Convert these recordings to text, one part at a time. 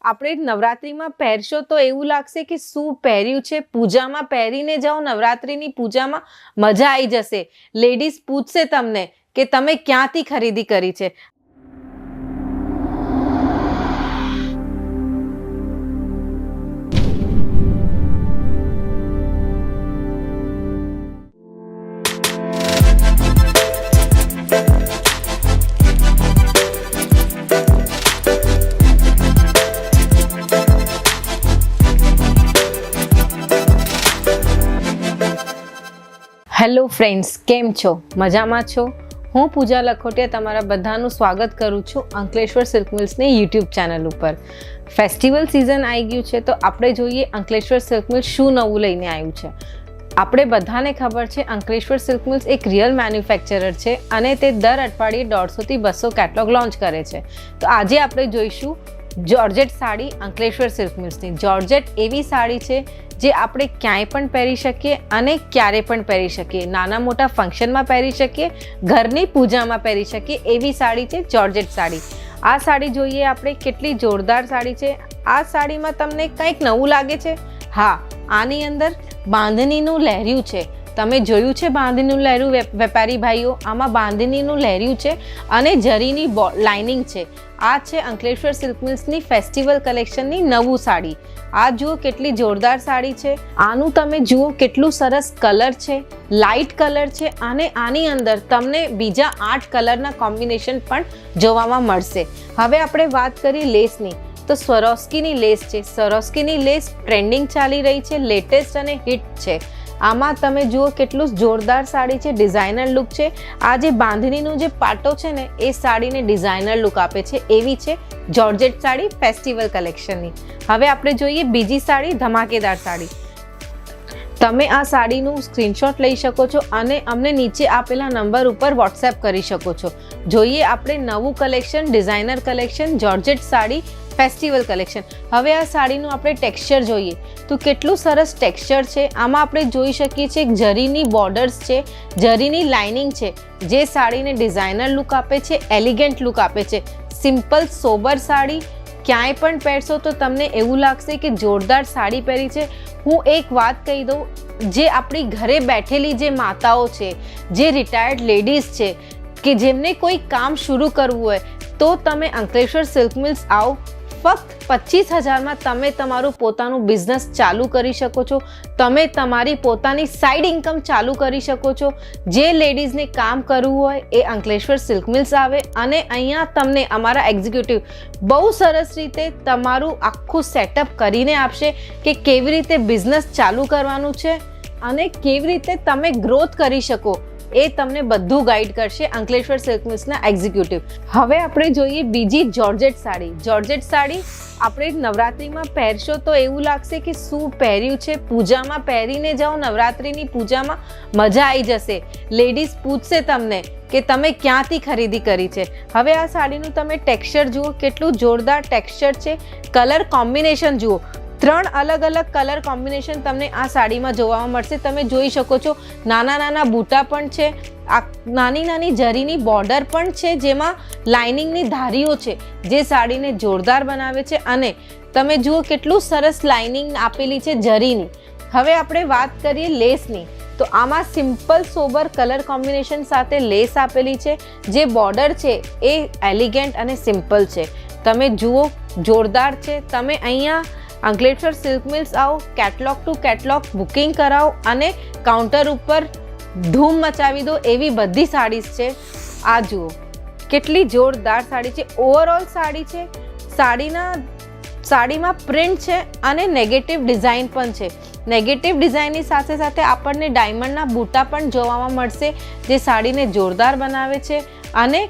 આપણે નવરાત્રીમાં પહેરશો તો એવું લાગશે કે શું પહેર્યું છે, પૂજામાં પહેરીને જાઓ, નવરાત્રીની પૂજામાં મજા આવી જશે. લેડીઝ પૂછશે તમને કે તમે ક્યાંથી ખરીદી કરી છે. હેલો ફ્રેન્ડ્સ, કેમ છો? મજામાં છો? હું પૂજા લખોટિયા તમારા બધાનું સ્વાગત કરું છું અંકલેશ્વર સિલ્ક મિલ્સની યુટ્યુબ ચેનલ ઉપર. ફેસ્ટિવલ સિઝન આવી ગયું છે તો આપણે જોઈએ અંકલેશ્વર સિલ્ક મિલ્સ શું નવું લઈને આવ્યું છે. આપણે બધાને ખબર છે અંકલેશ્વર સિલ્ક મિલ્સ એક રિયલ મેન્યુફેક્ચરર છે અને તે દર અઠવાડિયે 150 થી 200 કેટલોગ લોન્ચ કરે છે. તો આજે આપણે જોઈશું જોર્જેટ સાડી અંકલેશ્વર સિલ્ક મિલ્સની. જોર્જેટ એવી સાડી છે જે આપણે ક્યાંય પણ પહેરી શકીએ અને ક્યારે પણ પહેરી શકીએ. નાના મોટા ફંક્શનમાં પહેરી શકીએ, ઘરની પૂજામાં પહેરી શકીએ એવી સાડી છે જોર્જેટ સાડી. આ સાડી જોઈએ આપણે, કેટલી જોરદાર સાડી છે. આ સાડીમાં તમને કંઈક નવું લાગે છે? હા, આની અંદર બાંધણીનું લહેરિયું છે. તમે જોયું છે બાંધણીનું લહેરિયું વેપારી ભાઈઓ? આમાં બાંધણીનું લહેરિયું છે અને જરીની લાઇનિંગ છે. આ છે અંકલેશ્વર સિલ્ક મિલ્સની ફેસ્ટિવલ કલેક્શનની નવું સાડી. આ જુઓ કેટલી જોરદાર સાડી છે. આનું તમે જુઓ કેટલું સરસ કલર છે, લાઇટ કલર છે અને આની અંદર તમને બીજા 8 કલરના કોમ્બિનેશન પણ જોવામાં મળશે. હવે આપણે વાત કરીએ લેસની, તો સ્વરોસ્કીની લેસ છે. સ્વરોસ્કીની લેસ ટ્રેન્ડિંગ ચાલી રહી છે, લેટેસ્ટ અને હિટ છે. આમાં તમે જુઓ કેટલું જોરદાર સાડી છે, ડિઝાઇનર લુક છે. આ જે બાંધણીનું જે પાટો છે ને એ સાડીને ડિઝાઇનર લુક આપે છે. એવી છે જોર્જેટ સાડી ફેસ્ટિવલ કલેક્શનની. હવે આપણે જોઈએ બીજી સાડી, ધમાકેદાર સાડી. તમે આ સાડીનું સ્ક્રીનશોટ લઈ શકો છો અને અમને નીચે આપેલા નંબર ઉપર વોટ્સએપ કરી શકો છો. જોઈએ આપણે નવું collection, designer collection, georgette sari festival collection. હવે આ સાડીનું આપણે ટેક્સચર જોઈએ તો કેટલું સરસ ટેક્સચર છે. આમાં આપણે જોઈ શકીએ છીએ જરીની બોર્ડર્સ છે, જરીની લાઇનિંગ છે જે સાડીને ડિઝાઇનર લુક આપે છે, એલિગન્ટ લુક આપે છે. સિમ્પલ સોબર સાડી ક્યાંય પણ પહેરશો તો તમને એવું લાગશે કે જોરદાર સાડી પહેરી છે. હું એક વાત કહી દઉં, જે આપણી ઘરે બેઠેલી જે માતાઓ છે, જે રિટાયર્ડ લેડીઝ છે કે જેમને કોઈ કામ શરૂ કરવું હોય તો તમે અંકલેશ્વર સિલ્ક મિલ્સ આવો. ફક્ત 25,000માં તમે તમારું પોતાનું બિઝનેસ ચાલુ કરી શકો છો. તમે તમારી પોતાની સાઈડ ઇન્કમ ચાલુ કરી શકો છો. જે લેડીઝને કામ કરવું હોય એ અંકલેશ્વર સિલ્ક મિલ્સ આવે અને અહીંયા તમને અમારા એક્ઝિક્યુટિવ બહુ સરસ રીતે તમારું આખું સેટઅપ કરીને આપશે કે કેવી રીતે બિઝનેસ ચાલુ કરવાનું છે અને કેવી રીતે તમે ગ્રોથ કરી શકો. એ તમને બધું ગાઈડ કરશે અંકલેશ્વર સિલ્ક મિલ્સના એક્ઝિક્યુટિવ. હવે આપણે જોઈએ બીજી જોર્જેટ સાડી. જોર્જેટ સાડી આપણે નવરાત્રીમાં પહેરશો તો એવું લાગશે કે શું પહેર્યું છે, પૂજામાં પહેરીને જાઓ, નવરાત્રીની પૂજામાં મજા આવી જશે. લેડીઝ પૂછશે તમને કે તમે ક્યાંથી ખરીદી કરી છે. હવે આ સાડીનું તમે ટેક્સચર જુઓ, કેટલું જોરદાર ટેક્સચર છે. કલર કોમ્બિનેશન જુઓ, 3 અલગ અલગ કલર કોમ્બિનેશન તમને આ સાડીમાં જોવા મળશે. તમે જોઈ શકો છો નાના નાના બૂટા પણ છે, આ નાની નાની જરીની બોર્ડર પણ છે જેમાં લાઇનિંગની ધારીઓ છે જે સાડીને જોરદાર બનાવે છે. અને તમે જુઓ કેટલું સરસ લાઇનિંગ આપેલી છે જરીની. હવે આપણે વાત કરીએ લેસની, તો આમાં સિમ્પલ સોબર કલર કોમ્બિનેશન સાથે લેસ આપેલી છે. જે બોર્ડર છે એ એલિગન્ટ અને સિમ્પલ છે. તમે જુઓ જોરદાર છે. તમે અહીંયા અંકલેશ્વર સિલ્ક મિલ્સ આવો, કેટલોગ ટુ કેટલોગ બુકિંગ કરાવો અને કાઉન્ટર ઉપર ધૂમ મચાવી દો એવી બધી સાડીઝ છે. આ જુઓ કેટલી જોરદાર સાડી છે. ઓવરઓલ સાડી છે. સાડીમાં પ્રિન્ટ છે અને નેગેટિવ ડિઝાઇન પણ છે. નેગેટિવ ડિઝાઇનની સાથે સાથે આપણને ડાયમંડના બૂટા પણ જોવામાં મળશે જે સાડીને જોરદાર બનાવે છે અને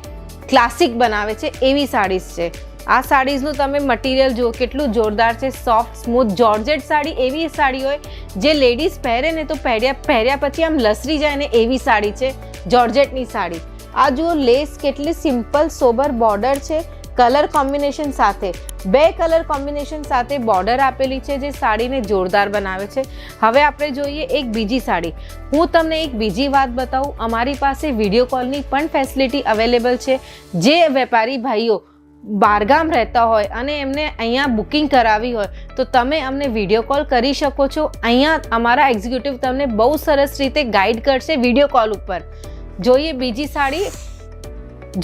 ક્લાસિક બનાવે છે એવી સાડીઝ છે. આ સાડીઝનું તમે મટીરિયલ જુઓ કેટલું જોરદાર છે, સોફ્ટ સ્મૂથ. જોર્જેટ સાડી એવી સાડી હોય જે લેડીઝ પહેરે ને તો પહેર્યા પછી આમ લસરી જાય ને એવી સાડી છે જોર્જેટની સાડી. આ જુઓ લેસ કેટલી સિમ્પલ સોબર બોર્ડર છે કલર કોમ્બિનેશન સાથે. 2 કલર કોમ્બિનેશન સાથે બોર્ડર આપેલી છે જે સાડીને જોરદાર બનાવે છે. હવે આપણે જોઈએ એક બીજી સાડી. હું તમને એક બીજી વાત બતાવું, અમારી પાસે વિડીયો કોલની પણ ફેસિલિટી અવેલેબલ છે. જે વેપારી ભાઈઓ બહારગામ રહેતા હોય અને એમને અહીંયા બુકિંગ કરાવી હોય તો તમે અમને વિડીયો કોલ કરી શકો છો. અહીંયા અમારા એક્ઝિક્યુટિવ તમને બહુ સરસ રીતે ગાઈડ કરશે વિડીયો કોલ ઉપર. જોઈએ બીજી સાડી,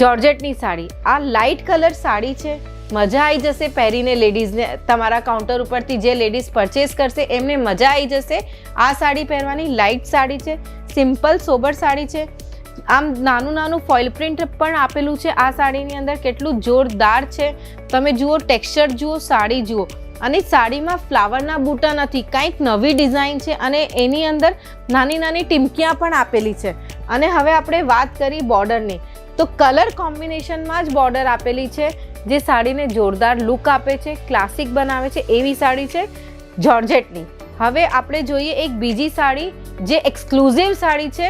જોર્જેટની સાડી. આ લાઇટ કલર સાડી છે, મજા આવી જશે પહેરીને લેડીઝને. તમારા કાઉન્ટર ઉપરથી જે લેડીઝ પરચેસ કરશે એમને મજા આવી જશે. આ સાડી પહેરવાની લાઇટ સાડી છે, સિમ્પલ સોબર સાડી છે. આમ નાનું નાનું ફોઇલ પ્રિન્ટ પણ આપેલું છે આ સાડીની અંદર. કેટલું જોરદાર છે, તમે જુઓ, ટેક્સચર જુઓ, સાડી જુઓ. અને સાડીમાં ફ્લાવરના બૂટા નથી, કંઈક નવી ડિઝાઇન છે અને એની અંદર નાની નાની ટીમકીਆਂ પણ આપેલી છે. અને હવે આપણે વાત કરી બોર્ડરની, તો કલર કોમ્બિનેશનમાં જ બોર્ડર આપેલી છે જે સાડીને જોરદાર લુક આપે છે, ક્લાસિક બનાવે છે એવી સાડી છે જોર્જેટની. હવે આપણે જોઈએ એક બીજી સાડી જે એક્સક્લુઝિવ સાડી છે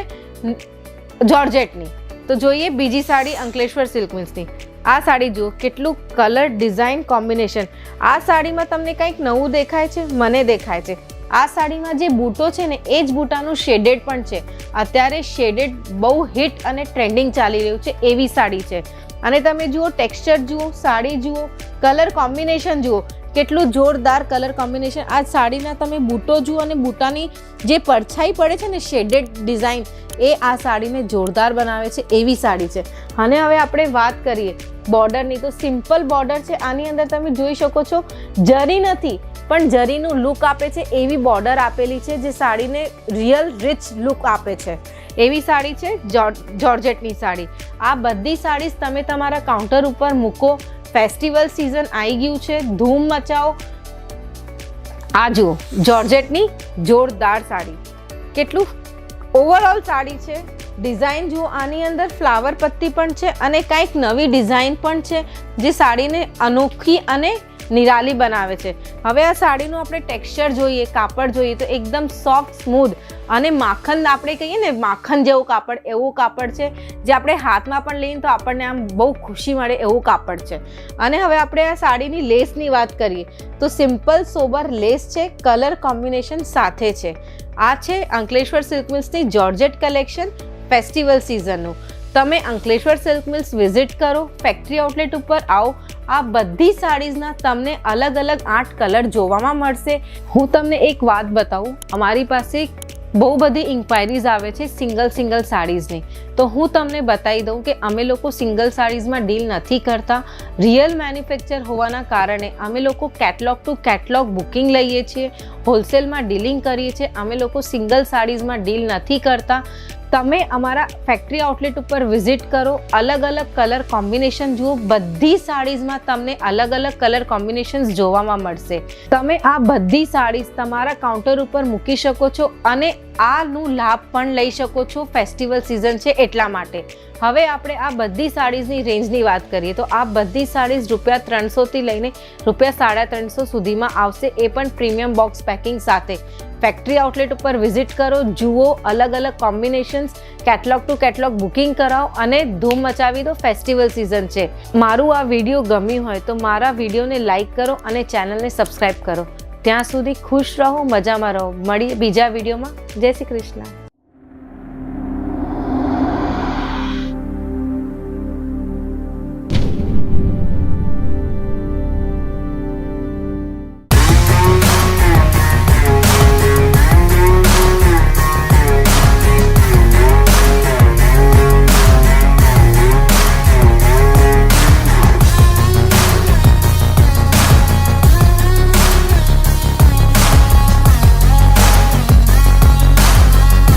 જોર્જેટની. તો જોઈએ બીજી સાડી અંકલેશ્વર સિલ્ક મિલ્સની. આ સાડી જુઓ, કેટલું કલર ડિઝાઇન કોમ્બિનેશન. આ સાડીમાં તમને કંઈક નવું દેખાય છે? મને દેખાય છે. આ સાડીમાં જે બૂટો છે ને એ જ બૂટાનું શેડેડ પણ છે. અત્યારે શેડેડ બહુ હિટ અને ટ્રેન્ડિંગ ચાલી રહ્યું છે એવી સાડી છે. અને તમે જુઓ, ટેક્સચર જુઓ, સાડી જુઓ, કલર કોમ્બિનેશન જુઓ, કેટલું જોરદાર કલર કોમ્બિનેશન. આ સાડીના તમે બૂટો જુઓ અને બૂટાની જે પરછાઈ પડે છે ને શેડેડ ડિઝાઇન, એ આ સાડીને જોરદાર બનાવે છે એવી સાડી છે. અને હવે આપણે વાત કરીએ બોર્ડરની, તો સિમ્પલ બોર્ડર છે. આની અંદર તમે જોઈ શકો છો, જરી નથી પણ જરીનું લુક આપે છે એવી બોર્ડર આપેલી છે જે સાડીને રિયલ રિચ લુક આપે છે એવી સાડી છે જોર્જેટની સાડી. આ બધી સાડીઝ તમે તમારા કાઉન્ટર ઉપર મૂકો. ફેસ્ટિવલ સિઝન આવી ગયું છે, ધૂમ મચાવો. આ જુઓ, જોર્જેટની જોરદાર સાડી, કેટલું ઓવરઓલ સાડી છે. ડિઝાઇન જુઓ, આની અંદર ફ્લાવર પત્તી પણ છે અને કંઈક નવી ડિઝાઇન પણ છે જે સાડીને અનોખી અને નિરાલી બનાવે છે. હવે આ સાડીનું આપણે ટેક્સચર જોઈએ, કાપડ જોઈએ તો એકદમ સોફ્ટ, સ્મૂધ અને માખણ, આપણે કહીએ ને માખણ જેવું કાપડ, એવું કાપડ છે જે આપણે હાથમાં પણ લઈએ તો આપણને આમ બહુ ખુશી મળે એવું કાપડ છે. અને હવે આપણે આ સાડીની લેસની વાત કરીએ તો સિમ્પલ સોબર લેસ છે, કલર કોમ્બિનેશન સાથે છે. આ છે અંકલેશ્વર સિલ્ક મિલ્સની જોર્જેટ કલેક્શન ફેસ્ટિવલ સિઝનનું. તમે અંકલેશ્વર સિલ્ક મિલ્સ વિઝિટ કરો, ફેક્ટરી આઉટલેટ ઉપર આવો. આ બધી સાડીઝના તમને અલગ અલગ 8 કલર જોવામાં મળશે. હું તમને એક વાત બતાવું, અમારી પાસે બહુ બધી ઇન્ક્વાયરીઝ આવે છે સિંગલ સાડીઝની. તો હું તમને બતાવી દઉં કે અમે લોકો સિંગલ સાડીઝમાં ડીલ નથી કરતા. રિયલ મેન્યુફેક્ચર હોવાના કારણે અમે લોકો કેટલોગ ટુ કેટલોગ બુકિંગ લઈએ છીએ, હોલસેલમાં ડીલિંગ કરીએ છીએ. અમે લોકો સિંગલ સાડીઝમાં ડીલ નથી કરતા. તમે અમારા ફેક્ટરી આઉટલેટ ઉપર વિઝિટ કરો, અલગ અલગ કલર કોમ્બિનેશન જુઓ. બધી સાડીઝમાં તમને અલગ અલગ કલર કોમ્બિનેશન્સ જોવામાં મળશે. તમે આ બધી સાડીઝ તમારા કાઉન્ટર ઉપર મૂકી શકો છો અને આનું લાભ પણ લઈ શકો છો. ફેસ્ટિવલ સિઝન છે એટલા માટે. હવે આપણે આ બધી સાડીઝની રેન્જની વાત કરીએ તો આ બધી સાડીઝ ₹300થી લઈને ₹350 સુધીમાં આવશે, એ પણ પ્રીમિયમ બોક્સ પેકિંગ સાથે. ફેક્ટરી આઉટલેટ ઉપર વિઝિટ કરો, જુઓ, અલગ અલગ combinations, catalogue to catalogue booking કરાવો અને ધૂમ મચાવી દો. ફેસ્ટિવલ સિઝન છે. મારું આ વિડીયો ગમ્યું હોય તો મારા વિડીયોને લાઈક કરો અને ચેનલને સબસ્ક્રાઈબ કરો. ત્યાં સુધી ખુશ રહો, મજામાં રહો. મળીએ બીજા વિડીયોમાં. જય શ્રી કૃષ્ણ.